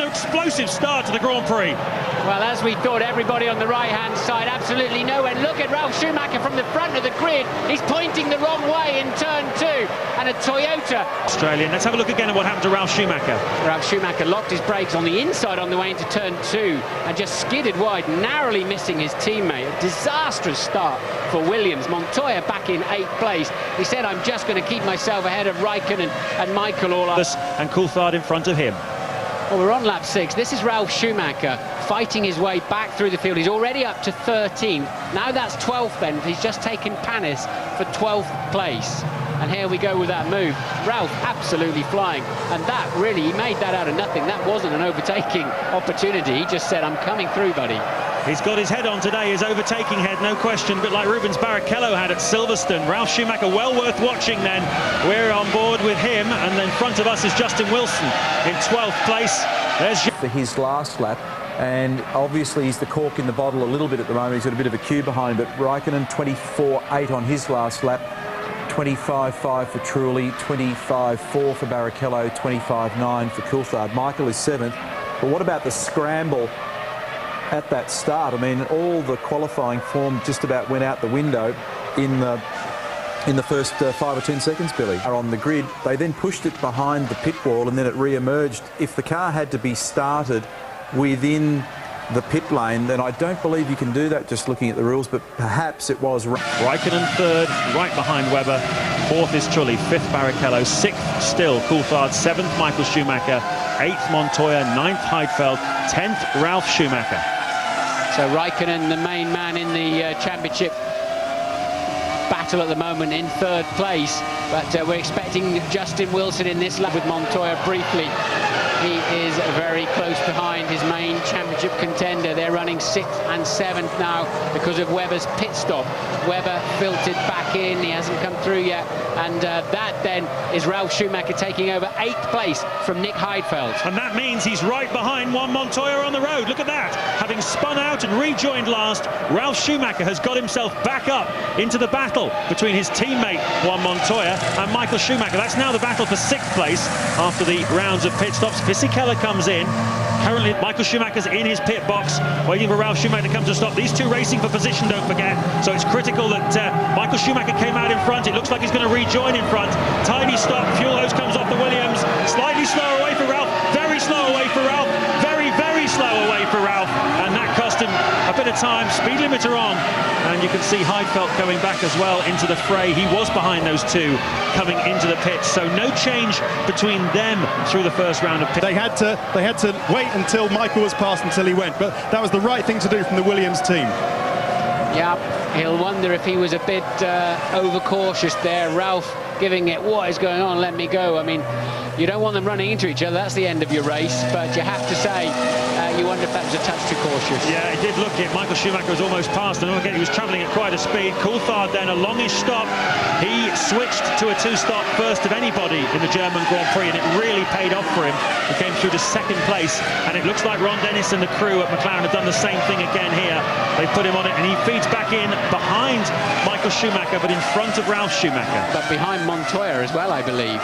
spectacular, explosive start to the Grand Prix. Well, as we thought, everybody on the right-hand side, absolutely nowhere. Look at Ralf Schumacher from the front of the grid. He's pointing the wrong way in turn 2, and a Toyota. Australian. Let's have a look again at what happened to Ralf Schumacher. Ralf Schumacher locked his brakes on the inside on the way into turn 2 and just skidded wide, narrowly missing his teammate. A disastrous start for Williams. Montoya back in 8th place. He said, I'm just going to keep myself ahead of Raikkonen and Michael all up. And Coulthard in front of him. Well, we're on lap 6. This is Ralf Schumacher fighting his way back through the field. He's already up to 13. Now that's 12th then. He's just taken Panis for 12th place. And here we go with that move. Ralf absolutely flying. And that really, he made that out of nothing. That wasn't an overtaking opportunity. He just said, I'm coming through, buddy. He's got his head on today, his overtaking head, no question, but like Rubens Barrichello had at Silverstone. Ralf Schumacher, well worth watching then. We're on board with him, and then in front of us is Justin Wilson in 12th place. There's for his last lap, and obviously he's the cork in the bottle a little bit at the moment. He's got a bit of a queue behind, but Raikkonen 24.8 on his last lap. 25.5 for Trulli, 25.4 for Barrichello, 25.9 for Coulthard. Michael is 7th, but what about the scramble at that start? I mean, all the qualifying form just about went out the window in the first 5 or 10 seconds, Billy. Are on the grid. They then pushed it behind the pit wall and then it re-emerged. If the car had to be started within the pit lane, then I don't believe you can do that just looking at the rules, but perhaps it was. Raikkonen 3rd, right behind Webber. 4th is Trulli, 5th Barrichello, 6th still Coulthard, 7th Michael Schumacher, 8th Montoya, 9th Heidfeld, 10th Ralf Schumacher. So Raikkonen, the main man in the championship battle at the moment, in 3rd place, but we're expecting Justin Wilson in this lap with Montoya briefly. He is very close behind his main championship contender. They're running 6th and 7th now because of Webber's pit stop. Webber filtered back in, he hasn't come through yet, and that then is Ralf Schumacher taking over 8th place from Nick Heidfeld. And that means he's right behind Juan Montoya on the road. Look at that. Having spun out and rejoined last, Ralf Schumacher has got himself back up into the battle between his teammate Juan Montoya and Michael Schumacher. That's now the battle for 6th place after the rounds of pit stops. Fisichella comes in. Currently, Michael Schumacher's in his pit box, waiting for Ralf Schumacher to come to a stop. These two racing for position, don't forget. So it's critical that Michael Schumacher came out in front. It looks like he's going to rejoin in front. Tiny stop. Fuel hose comes off the Williams. Slightly slower away for Ralf. Very slow away for Ralf. Very, very slow away for Ralf. And that cost him a bit of time. Speed limiter on. And you can see Heidfeld going back as well into the fray. He was behind those two coming into the pits. So no change between them through the first round of pits. They had to wait until Michael was passed until he went, but that was the right thing to do from the Williams team. Yeah, he'll wonder if he was a bit overcautious there. Ralf giving it, what is going on, let me go. I mean, you don't want them running into each other, that's the end of your race, but you have to say, you wonder if that was a touch too cautious. Yeah, it did look it. Michael Schumacher was almost past, and again, he was travelling at quite a speed. Coulthard then, a longish stop. He switched to a 2-stop first of anybody in the German Grand Prix, and it really paid off for him. He came through to 2nd place, and it looks like Ron Dennis and the crew at McLaren have done the same thing again here. They put him on it, and he feeds back in behind Michael Schumacher, but in front of Ralf Schumacher. But behind Montoya as well, I believe.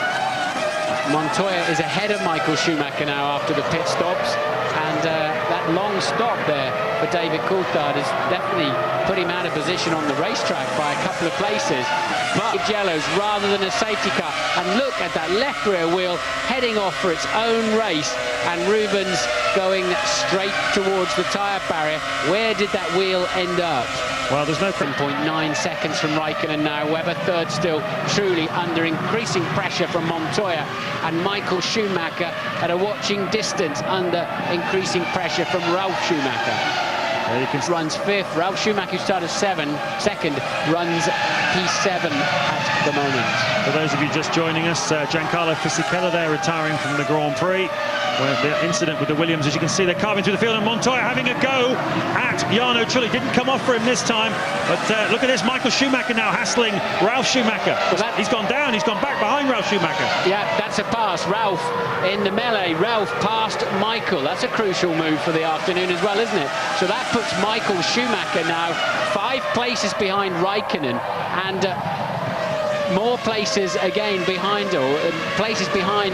Montoya is ahead of Michael Schumacher now after the pit stops, and that long stop there for David Coulthard has definitely put him out of position on the racetrack by a couple of places. But yellows rather than a safety car, and look at that left rear wheel heading off for its own race, and Rubens going straight towards the tyre barrier. Where did that wheel end up? Well, there's no 7.9 seconds from Raikkonen now. Webber 3rd still, Trulli under increasing pressure from Montoya, and Michael Schumacher at a watching distance under increasing pressure from Ralf Schumacher. Runs 5th. Ralf Schumacher, who started 2nd, runs P7 at the moment. For those of you just joining us, Giancarlo Fisichella there retiring from the Grand Prix. Where the incident with the Williams, as you can see, they're carving through the field, and Montoya having a go at Jarno Trulli. Didn't come off for him this time, but look at this, Michael Schumacher now hassling Ralf Schumacher. Well, he's gone down, he's gone back behind Ralf Schumacher. Yeah, that's a pass. Ralf in the melee. Ralf passed Michael. That's a crucial move for the afternoon as well, isn't it? So that puts Michael Schumacher now 5 places behind Raikkonen, and more places again behind, or places behind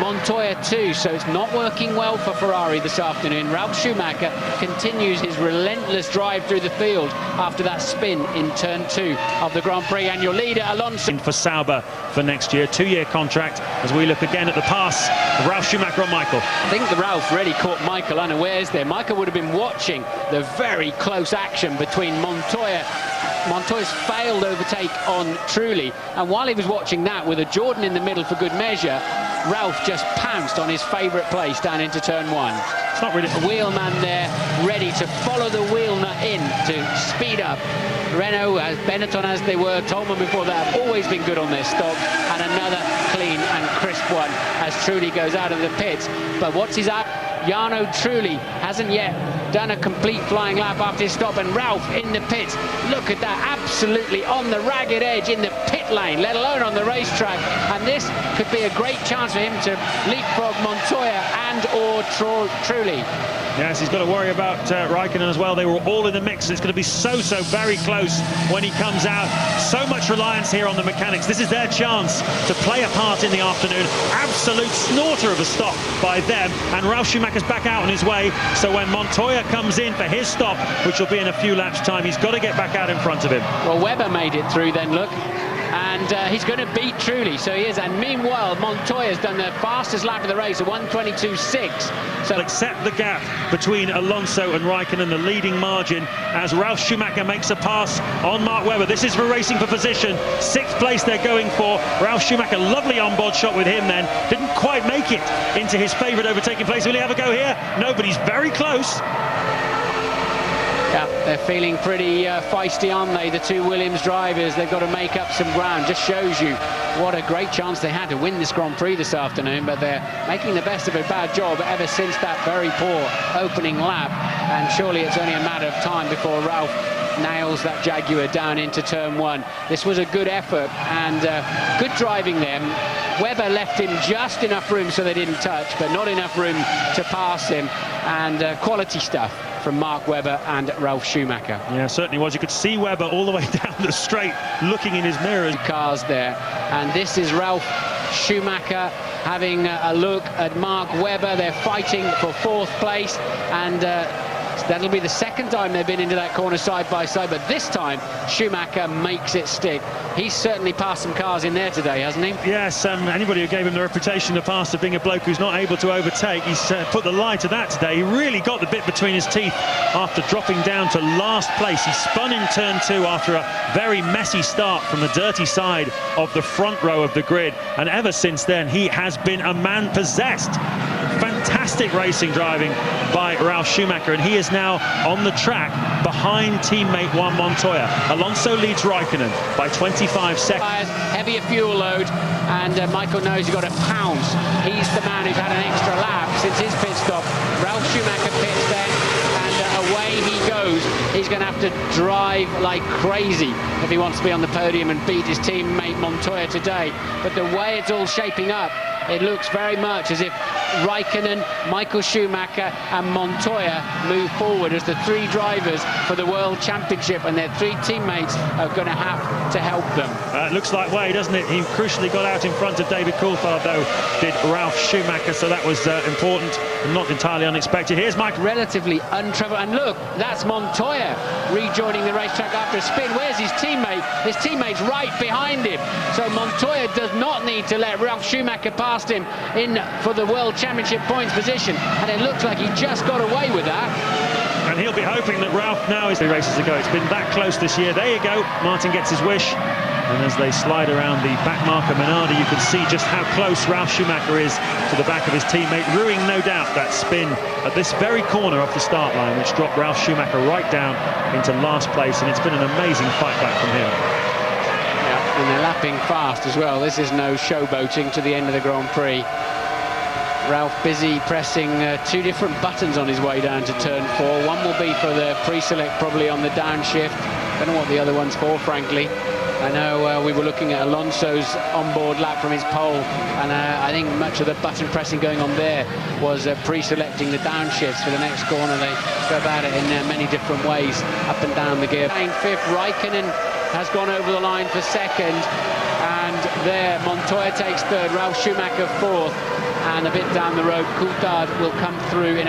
Montoya too, so it's not working well for Ferrari this afternoon. Ralf Schumacher continues his relentless drive through the field after that spin in turn 2 of the Grand Prix, and your leader Alonso. For Sauber for next year, 2-year contract, as we look again at the pass of Ralf Schumacher on Michael. I think the Ralf really caught Michael unawares there. Michael would have been watching the very close action between Montoya's failed overtake on Trulli, and while he was watching that with a Jordan in the middle for good measure, Ralf just pounced on his favourite place down into turn 1. It's not really a wheelman there, ready to follow the wheel nut in to speed up. Renault, as Benetton as they were, Tolman before that, have always been good on their stops, and another clean and crisp one as Trulli goes out of the pits. But what's his up? Jarno Trulli hasn't yet done a complete flying lap after his stop, and Ralf in the pits. Look at that, absolutely on the ragged edge in the pit lane, let alone on the racetrack, and this could be a great chance for him to leapfrog Montoya and or Trulli. Yes, he's got to worry about Raikkonen as well. They were all in the mix. It's going to be so very close when he comes out. So much reliance here on the mechanics. This is their chance to play a part in the afternoon. Absolute snorter of a stop by them, and Ralf Schumacher's back out on his way. So when Montoya comes in for his stop, which will be in a few laps' time, he's got to get back out in front of him. Well, Webber made it through then, look. And he's going to beat Trulli, so he is. And meanwhile, Montoya's done the fastest lap of the race, a 1:22.6. So accept the gap between Alonso and Raikkonen, the leading margin, as Ralf Schumacher makes a pass on Mark Webber. This is for racing for position. 6th place they're going for. Ralf Schumacher, lovely onboard shot with him then. Didn't quite make it into his favourite overtaking place. Will he have a go here? No, but he's very close. Yeah, they're feeling pretty feisty, aren't they, the two Williams drivers? They've got to make up some ground. Just shows you what a great chance they had to win this Grand Prix this afternoon, but they're making the best of a bad job ever since that very poor opening lap, and surely it's only a matter of time before Ralf nails that Jaguar down into turn 1. This was a good effort and good driving there. Webber left him just enough room so they didn't touch, but not enough room to pass him, and quality stuff from Mark Webber and Ralf Schumacher. Yeah, certainly was. You could see Webber all the way down the straight looking in his mirrors. Cars there, and this is Ralf Schumacher having a look at Mark Webber. They're fighting for 4th place, and that'll be the 2nd time they've been into that corner side by side, but this time Schumacher makes it stick. He's certainly passed some cars in there today, hasn't he? Yes, anybody who gave him the reputation in the past of being a bloke who's not able to overtake, he's put the lie to that today. He really got the bit between his teeth after dropping down to last place. He spun in turn 2 after a very messy start from the dirty side of the front row of the grid, and ever since then he has been a man possessed. Fantastic racing driving by Ralf Schumacher, and he is now on the track behind teammate Juan Montoya. Alonso leads Raikkonen by 25 seconds. Heavier fuel load, and Michael knows he's got to pounce. He's the man who's had an extra lap since his pit stop. Ralf Schumacher pits then, and away he goes. He's going to have to drive like crazy if he wants to be on the podium and beat his teammate Montoya today. But the way it's all shaping up, it looks very much as if Raikkonen, Michael Schumacher and Montoya move forward as the 3 drivers for the World Championship, and their 3 teammates are going to have to help them. It looks like way, doesn't it? He crucially got out in front of David Coulthard, though, did Ralf Schumacher, so that was important and not entirely unexpected. Here's Mike. Relatively untroubled, and look, that's Montoya rejoining the racetrack after a spin. Where's his teammate? His teammate's right behind him, so Montoya does not need to let Ralf Schumacher past him in for the World Championship points position, and it looks like he just got away with that. And he'll be hoping that Ralf now is 3 races ago. It's been that close this year. There you go. Martin gets his wish. And as they slide around the back marker Minardi, you can see just how close Ralf Schumacher is to the back of his teammate, ruining no doubt that spin at this very corner off the start line, which dropped Ralf Schumacher right down into last place. And it's been an amazing fight back from him. Yeah, and they're lapping fast as well. This is no showboating to the end of the Grand Prix. Ralf busy pressing 2 different buttons on his way down to turn 4. One will be for the pre-select, probably on the downshift. Don't know what the other one's for, frankly. I know we were looking at Alonso's onboard lap from his pole, and I think much of the button pressing going on there was pre-selecting the downshifts for the next corner. They go about it in many different ways, up and down the gear. 5th, Raikkonen has gone over the line for 2nd, and there Montoya takes 3rd, Ralf Schumacher 4th. and a bit down the road, Coulthard will come through in